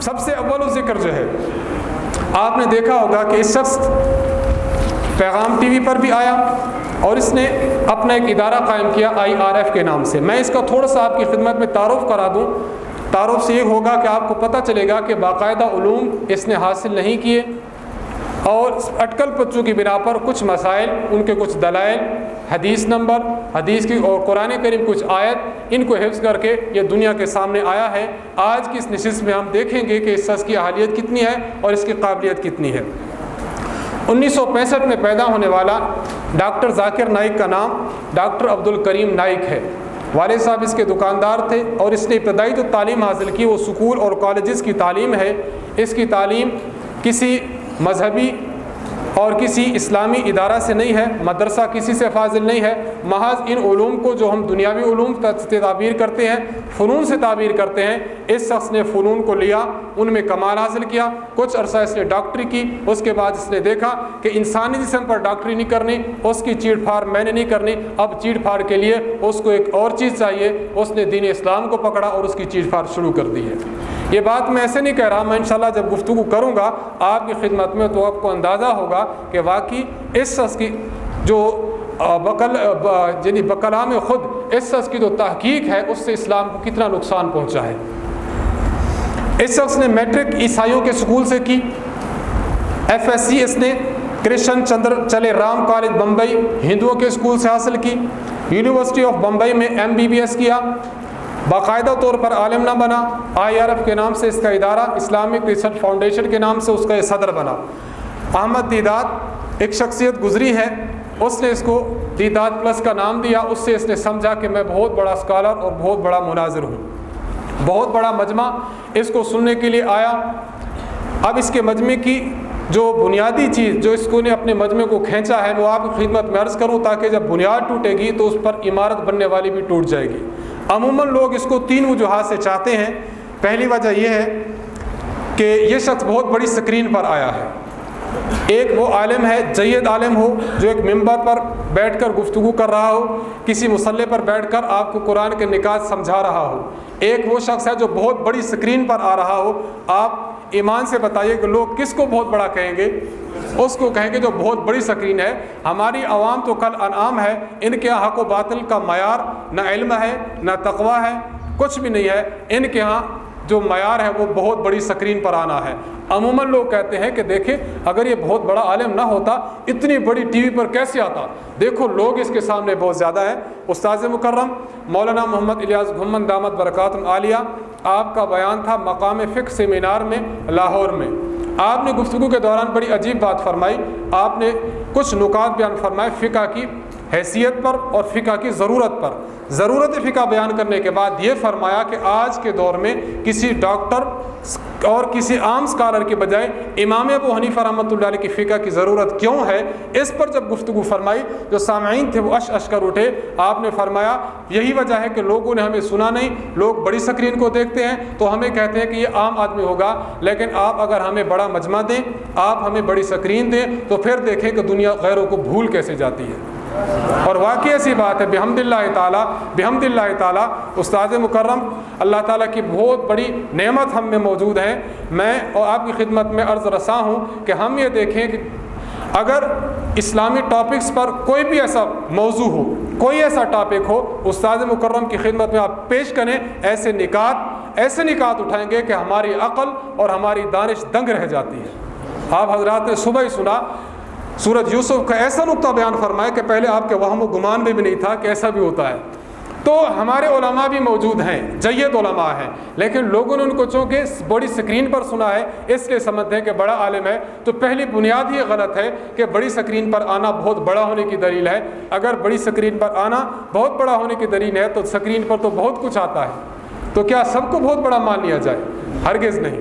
سب سے اول ذکر جو ہے آپ نے دیکھا ہوگا کہ اس شخص پیغام ٹی وی پر بھی آیا اور اس نے اپنا ایک ادارہ قائم کیا IRF کے نام سے. میں اس کا تھوڑا سا آپ کی خدمت میں تعارف کرا دوں. تعارف سے یہ ہوگا کہ آپ کو پتہ چلے گا کہ باقاعدہ علوم اس نے حاصل نہیں کیے اور اٹکل پچو کی بنا پر کچھ مسائل، ان کے کچھ دلائل، حدیث نمبر، حدیث کی اور قرآن کریم کچھ آیت، ان کو حفظ کر کے یہ دنیا کے سامنے آیا ہے. آج کی اس نشست میں ہم دیکھیں گے کہ اس شخص کی اہلیت کتنی ہے اور اس کی قابلیت کتنی ہے. 1965 میں پیدا ہونے والا ڈاکٹر ذاکر نائک کا نام ڈاکٹر عبدالکریم نائک ہے. والد صاحب اس کے دکاندار تھے اور اس نے ابتدائی جو تعلیم حاصل کی وہ سکول اور کالجز کی تعلیم ہے. اس کی تعلیم کسی مذہبی اور کسی اسلامی ادارہ سے نہیں ہے، مدرسہ کسی سے فاضل نہیں ہے. محض ان علوم کو جو ہم دنیاوی علوم سے تعبیر کرتے ہیں، فنون سے تعبیر کرتے ہیں، اس شخص نے فنون کو لیا، ان میں کمال حاصل کیا. کچھ عرصہ اس نے ڈاکٹری کی. اس کے بعد اس نے دیکھا کہ انسانی جسم پر ڈاکٹری نہیں کرنی، اس کی چیڑ پھاڑ میں نے نہیں کرنی. اب چیڑ پھاڑ کے لیے اس کو ایک اور چیز چاہیے. اس نے دین اسلام کو پکڑا اور اس کی چیڑ پھاڑ شروع کر دی ہے. یہ بات میں ایسے نہیں کہہ رہا، میں انشاءاللہ جب گفتگو کروں گا آپ کی خدمت میں تو آپ کو اندازہ ہوگا کہ واقعی اس شخص کی جو بکلام خود اس شخص کی جو تحقیق ہے اس سے اسلام کو کتنا نقصان پہنچا ہے. اس شخص نے میٹرک عیسائیوں کے سکول سے کی. FSc اس نے کرشن چندر چلے رام کالج بمبئی ہندوؤں کے سکول سے حاصل کی. یونیورسٹی آف بمبئی میں MBBS کیا. باقاعدہ طور پر عالم نہ بنا. IRF کے نام سے اس کا ادارہ، اسلامک ریسرچ فاؤنڈیشن کے نام سے اس کا یہ صدر بنا. احمد دیدات ایک شخصیت گزری ہے، اس نے اس کو دیدات پلس کا نام دیا. اس سے اس نے سمجھا کہ میں بہت بڑا اسکالر اور بہت بڑا مناظر ہوں. بہت بڑا مجمع اس کو سننے کے لیے آیا. اب اس کے مجمع کی جو بنیادی چیز جو اس کو نے اپنے مجمع کو کھینچا ہے وہ آپ کی خدمت میں عرض کروں تاکہ جب بنیاد ٹوٹے گی تو اس پر عمارت بننے والی بھی ٹوٹ جائے گی. عموماً لوگ اس کو 3 وجوہات سے چاہتے ہیں. پہلی وجہ یہ ہے کہ یہ شخص بہت بڑی سکرین پر آیا ہے. ایک وہ عالم ہے، جید عالم ہو، جو ایک ممبر پر بیٹھ کر گفتگو کر رہا ہو، کسی مصلے پر بیٹھ کر آپ کو قرآن کے نکات سمجھا رہا ہو. ایک وہ شخص ہے جو بہت بڑی سکرین پر آ رہا ہو. آپ ایمان سے بتائیے کہ لوگ کس کو بہت بڑا کہیں گے؟ اس کو کہیں گے جو بہت بڑی سکرین ہے. ہماری عوام تو کل انعام ہے، ان کے یہاں حق و باطل کا معیار نہ علم ہے نہ تقویٰ ہے، کچھ بھی نہیں ہے. ان کے یہاں جو معیار ہے وہ بہت بڑی سکرین پر آنا ہے. عموماً لوگ کہتے ہیں کہ دیکھیں اگر یہ بہت بڑا عالم نہ ہوتا اتنی بڑی ٹی وی پر کیسے آتا. دیکھو لوگ اس کے سامنے بہت زیادہ ہیں. استاذ مکرم مولانا محمد الیاس گھمن دامت برکاتہ عالیہ، آپ کا بیان تھا مقام فقہ سیمینار میں لاہور میں. آپ نے گفتگو کے دوران بڑی عجیب بات فرمائی. آپ نے کچھ نکات بیان فرمائے فقہ کی حیثیت پر اور فقہ کی ضرورت پر. ضرورت فقہ بیان کرنے کے بعد یہ فرمایا کہ آج کے دور میں کسی ڈاکٹر اور کسی عام اسکالر کے بجائے امام ابو حنیفہ رحمۃ اللہ علیہ کی فقہ کی ضرورت کیوں ہے. اس پر جب گفتگو فرمائی جو سامعین تھے وہ اش کر اٹھے. آپ نے فرمایا یہی وجہ ہے کہ لوگوں نے ہمیں سنا نہیں. لوگ بڑی سکرین کو دیکھتے ہیں تو ہمیں کہتے ہیں کہ یہ عام آدمی ہوگا، لیکن آپ اگر ہمیں بڑا مجمع دیں، آپ ہمیں بڑی سکرین دیں تو پھر دیکھیں کہ دنیا غیروں کو بھول کیسے جاتی ہے. اور واقعی ایسی بات ہے بحمد اللہ تعالیٰ استاد مکرم اللہ تعالیٰ کی بہت بڑی نعمت ہم میں موجود ہے. میں اور آپ کی خدمت میں عرض رساں ہوں کہ ہم یہ دیکھیں کہ اگر اسلامی ٹاپکس پر کوئی بھی ایسا موضوع ہو، کوئی ایسا ٹاپک ہو، استاد مکرم کی خدمت میں آپ پیش کریں. ایسے نکات اٹھائیں گے کہ ہماری عقل اور ہماری دانش دنگ رہ جاتی ہے. آپ حضرات نے صبح ہی سنا سورۃ یوسف کا ایسا نقطہ بیان فرمایا کہ پہلے آپ کے وہم و گمان میں بھی نہیں تھا کہ ایسا بھی ہوتا ہے. تو ہمارے علماء بھی موجود ہیں، جید علماء ہیں، لیکن لوگوں نے ان کو چونکہ بڑی سکرین پر سنا ہے اس لیے سمجھتے ہیں کہ بڑا عالم ہے. تو پہلی بنیاد ہی غلط ہے کہ بڑی سکرین پر آنا بہت بڑا ہونے کی دلیل ہے. اگر بڑی سکرین پر آنا بہت بڑا ہونے کی دلیل ہے تو سکرین پر تو بہت کچھ آتا ہے، تو کیا سب کو بہت بڑا مان لیا جائے؟ ہرگز نہیں.